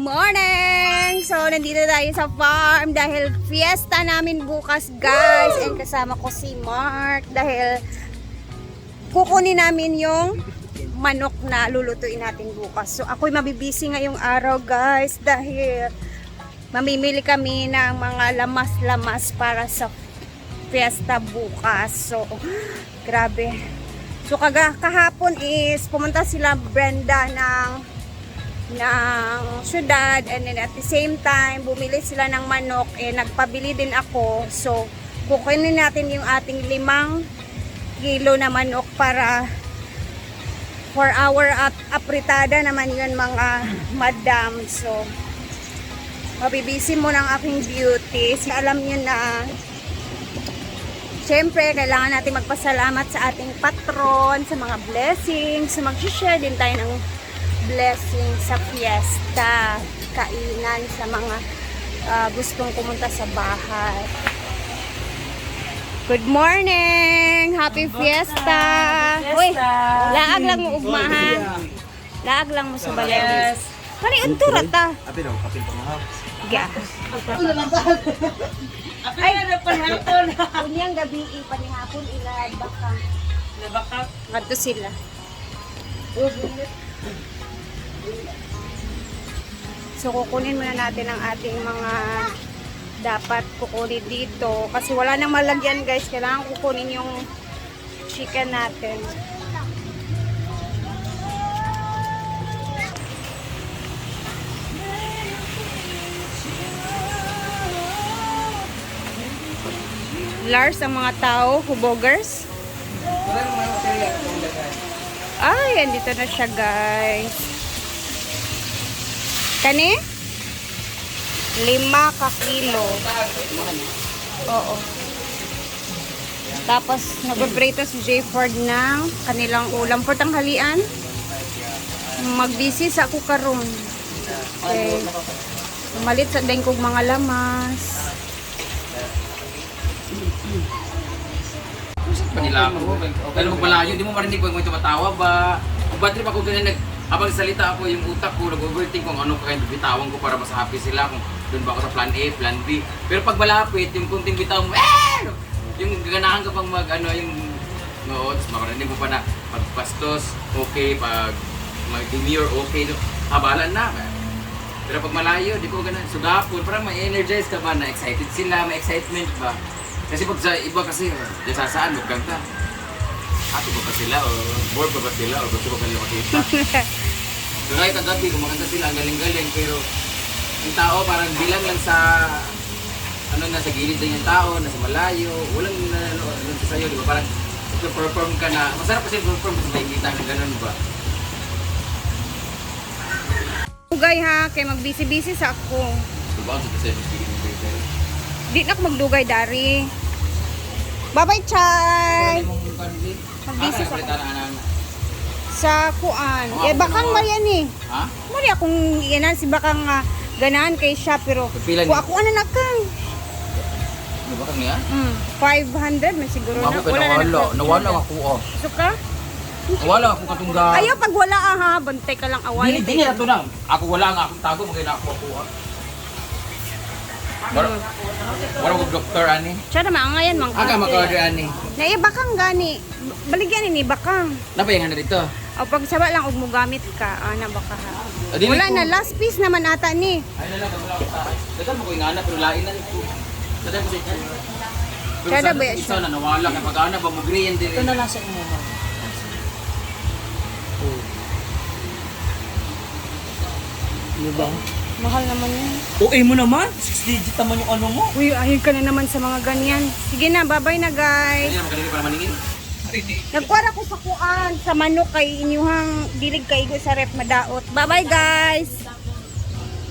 morning! So, nandito tayo sa farm dahil fiesta namin bukas, guys. And kasama ko si Mark dahil kukunin namin yung manok na lulutuin natin bukas. So, ako'y mabibisi ngayong araw, guys, dahil mamimili kami ng mga lamas-lamas para sa fiesta bukas. So, grabe. So, kahapon is pumunta sila Brenda ng syudad, and then at the same time bumili sila ng manok, nagpabili din ako. So kukunin natin yung ating 5 kilo na manok para for our apritada naman yun, mga madam. So mabibisi mo ng aking beauty. So, alam nyo na syempre kailangan natin magpasalamat sa ating patron, sa mga blessings. So mag-share din tayo ng blessing sa fiesta, kainan sa mga gustong pumunta sa bahay. Good morning! Happy fiesta! Uy, laag lang mo ugmahan. Laag lang mo sa balay. Kani unto rata. Api daw, kapin pa mahal. Ga. Ay, panhapon. Unyang gabi panihapon ila baka. Baka ngadto sila. So kukunin muna natin ang ating mga dapat kukunin dito kasi wala nang malagyan, guys. Kailangan kukunin yung chicken natin. Lars ang mga tao, hubogers. Ay, andito na siya, guys. Kani? 5 ka kilo. Oo. Tapos, nagpaprito si J. Ford ng kanilang ulam for tanghalian. Magbisi sa ako karon. Okay. Malit sa din kong mga lamas. Panila ako. Kaya magmalayo, di mo marinig ko yung tumatawa ba? Kung battery pa ko ganyan, habang salita ako, yung utak ko, nag-overthink kung ano kaya bitawan ko para mas happy sila, kung doon ba ako sa plan A, plan B. Pero pag malapit, yung kunting bitawan mo, yung gaganahan ka pang yung tapos makarinig mo pa na pagpastos, okay, pag mag-demure, okay, habalan na. Pero pag malayo, di ko ganun, sugapon, parang ma-energize ka ba, na excited sila, may excitement ba? Kasi pag sa iba kasi, di sasaan, magkanta. Happy ba sila, o bored ba sila, o gusto ba kanila makita? So kahit kagabi, kumakanta sila, ang galing-galing, pero yung tao parang bilang lang sa, nasa gilid lang yung tao, nasa malayo, walang nanonood sa'yo, di ba? Parang perform ka na, masarap kasi perform kasi nakikita na gano'n ba? Dugay ha, kay magbisi-bisi sa ako. Diba ang sa Di na ako magdugay, dari. Bye-bye, Chay! Magbisi sa sa kuan. Bakang Marian eh. Ha? Maria kung yanan si bakang ganahan kay siya, pero Pipilan kung ako ano na kang. Di ba kang niya? 500 may siguro na. Ako pa nawala ako oh. Suka? Nawala ako katungga. Ayaw pag wala ha, bantay ka lang away. Dili na to na. Ako wala nga akong tago, magay na ako kuha. Wala ko doktor ani. Siya naman ngayon mang. Aga maka-order ani. Na bakang gani. Baligyan ni bakang. Napayangan na dito. O pag sawa lang og mo gamit ka, ana baka ha. Dili Wala ko- na, last piece naman ata ni. Ay na lang wala ko sa. Dagan mo ko ingana pero lain na ito. Dagan ko sa ito. Kada ba Isa siya? na nawala kay pag-ana ba mo green din. Ito na lang sa inyo. Mahal naman yun. Okay mo naman. 6 digit naman yung ano mo. Uy, ayun ka na naman sa mga ganyan. Sige na, bye-bye na guys. Hindi naman kanina para maningin. Nagkuwara ko sa kuan, sa manok kay inyuhang dilig kaigo sa rep madaot. Bye-bye guys.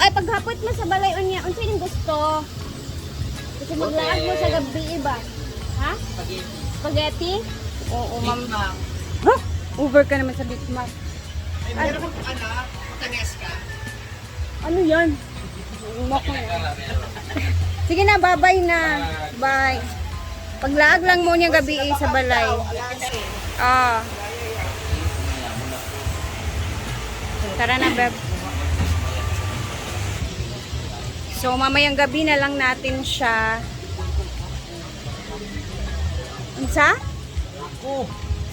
Ay, paghapot mo sa balay unya, unsa yung gusto? Kasi maglaag mo sa gabi iba. Ha? Spaghetti? Oo, ma'am. Ha? Over ka naman sa Big Mac. Ay, meron kang anak, matanes ka. Ano yan? Umak mo. Sige na, bye-bye na. Bye. Paglaag lang mo niya gabi sa balay. Ah. Tara na, Beb. So, mamayang gabi na lang natin siya. Unsa?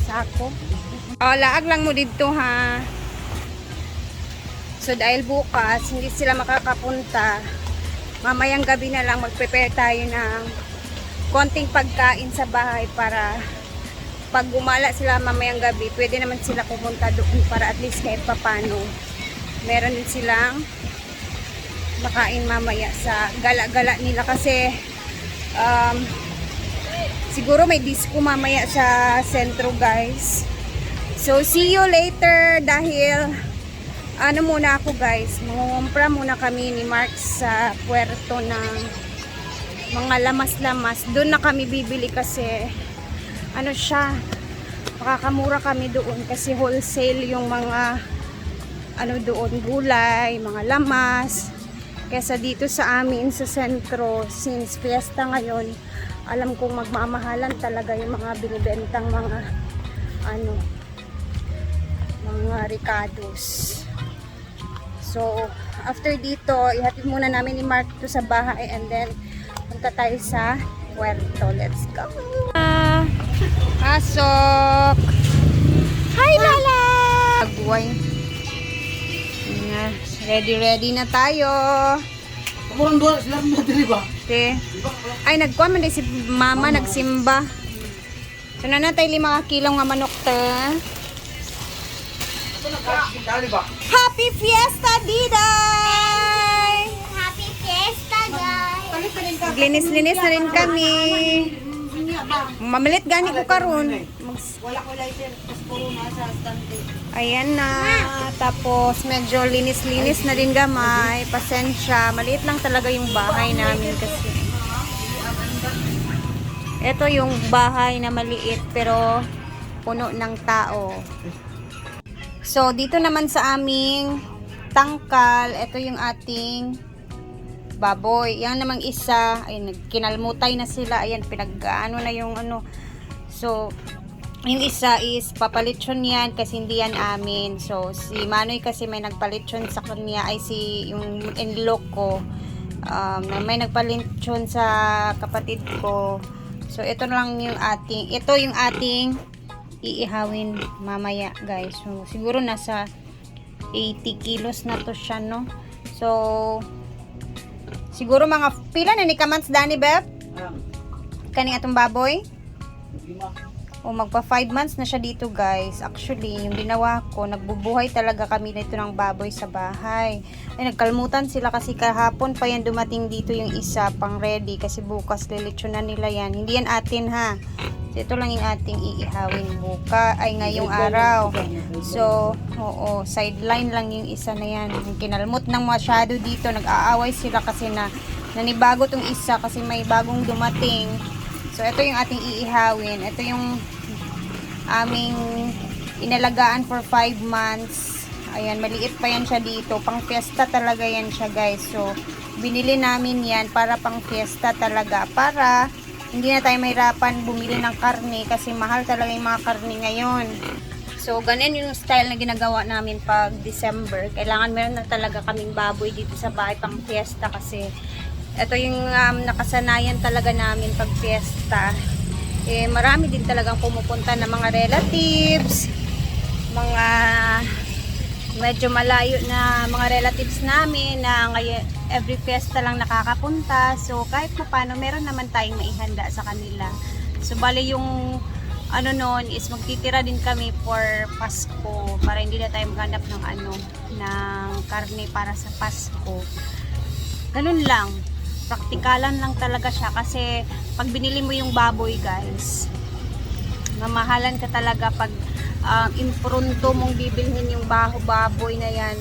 Sako. Oh, laag lang mo dito ha. So, dahil bukas, hindi sila makakapunta, mamayang gabi na lang mag-prepare tayo ng konting pagkain sa bahay para pag gumala sila mamayang gabi, pwede naman sila pumunta doon para at least kahit papano meron din silang makain mamaya sa gala-gala nila kasi siguro may disco mamaya sa sentro guys. So see you later dahil ano muna ako guys, mangungumpra muna kami ni Mark sa puerto ng mga lamas-lamas. Doon na kami bibili kasi ano siya, makakamura kami doon kasi wholesale yung mga ano doon, gulay, mga lamas. Kesa dito sa amin sa sentro, since fiesta ngayon, alam kong magmamahalan talaga yung mga binibentang mga ano, mga ricados. So, after dito, ihatid muna namin ni Mark to sa bahay and then punta tayo sa puerto. Let's go! Pasok! Hi, Lala! Agway. Ready na tayo. Kamuran doon, sila mo diri ba? Okay. Ay, nagkuha man din si mama, nagsimba. So, nanatay 5 kilong nga manok te. Ito nagkakali ba? Happy Fiesta, Diday! Happy Fiesta, guys! Linis-linis na rin kami. Mamalit gani ko karon. Wala ko lighter, tapos puro nasa stante. Ayan na. Tapos medyo linis-linis na rin gamay. Pasensya. Maliit lang talaga yung bahay namin kasi. Ito yung bahay na maliit pero puno ng tao. So dito naman sa aming tangkal, ito yung ating baboy. Yan namang isa, ay kinalmutay na sila. Ayan, pinag-ano na yung ano. So, yung isa is papalitsyon yan kasi hindi yan amin. So, si Manoy kasi may nagpalitsyon sa kanya, ay si yung in-law ko. May nagpalitsyon sa kapatid ko. So, ito lang yung ating iihawin mamaya, guys. So, siguro nasa 80 kilos na to siya, no? So, siguro mga pila na ni kamans Dani, Beb? Kani atong baboy? O magpa 5 months na siya dito, guys. Actually, yung ginawa ko, nagbubuhay talaga kami dito ng baboy sa bahay. Ay, nagkalmutan sila kasi kahapon pa yan dumating dito yung isa pang ready kasi bukas lilitsyon na nila yan. Hindi yan atin, ha? So, ito lang yung ating iihawin buka ay ngayong araw. So, oo, sideline lang yung isa na yan. Yung kinalmot ng masyado dito, nag-aaway sila kasi nanibago tong isa kasi may bagong dumating. So, ito yung ating iihawin. Ito yung aming inalagaan for 5 months. Ayan, maliit pa yan siya dito. Pang fiesta talaga yan siya, guys. So, binili namin yan para pang fiesta talaga. Para hindi na tayo mahirapan bumili ng karne kasi mahal talaga yung mga karne ngayon. So, ganyan yung style na ginagawa namin pag December. Kailangan meron na talaga kaming baboy dito sa bahay pang fiesta kasi ito yung nakasanayan talaga namin pag fiesta. Eh, marami din talagang pumupunta na mga relatives, mga medyo malayo na mga relatives namin na ngayon every fiesta lang nakakapunta. So, kahit pa paano, meron naman tayong maihanda sa kanila. So, bali yung ano nun is magtitira din kami for Pasko para hindi na tayo maghanap ng ng karne para sa Pasko. Ganun lang. Praktikalan lang talaga siya kasi pag binili mo yung baboy, guys, mamahalan ka talaga pag impronto mong bibilhin yung baboy na yan.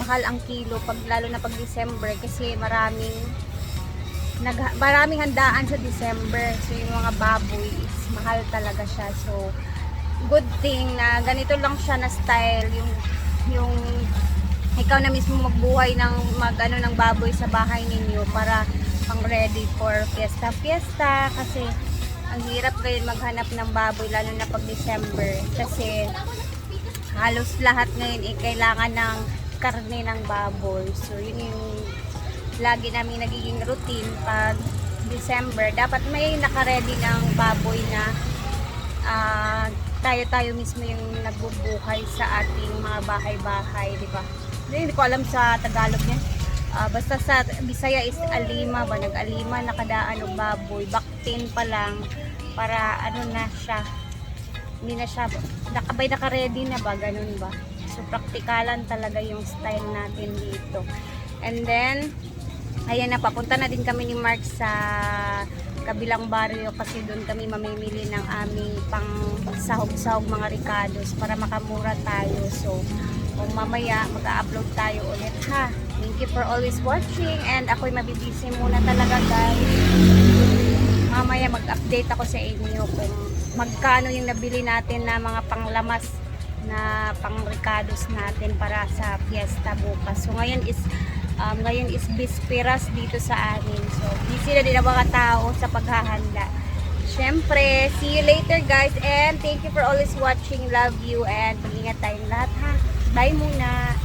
Mahal ang kilo lalo na pag December kasi maraming handaan sa December. So yung mga baboy is mahal talaga siya. So good thing na ganito lang siya na style yung ikaw na mismo magbuhay ng ng baboy sa bahay ninyo para pang ready for fiesta kasi ang hirap kayo maghanap ng baboy lalo na pag December kasi halos lahat ngayon kailangan ng karne ng baboy. So yun yung lagi namin nagiging routine pag December. Dapat may naka-ready ng baboy na tayo mismo yung nagbubuhay sa ating mga bahay-bahay, di ba? Hindi ko alam sa Tagalog niya. Basta sa Bisaya is alima ba, nag-alima, nakadaan og baboy, baktin pa lang para ano na siya, hindi na siya, naka-ready na ba, ganun ba? So, praktikalan talaga yung style natin dito. And then, ayan na, papunta na din kami ni Mark sa kabilang baryo kasi doon kami mamimili ng aming pang sahog-sahog mga ricados para makamura tayo. So, kung mamaya mag-upload tayo ulit ha. Thank you for always watching and ako'y mabibisi muna talaga guys. Mamaya mag-update ako sa inyo kung magkano yung nabili natin na mga panglamas na pang ricados natin para sa fiesta bukas. So ngayon is bisperas dito sa amin. So busy na din ang mga tao sa paghahanda. Syempre, see you later guys and thank you for always watching. Love you and mag-ingat tayong lahat ha. Bye muna.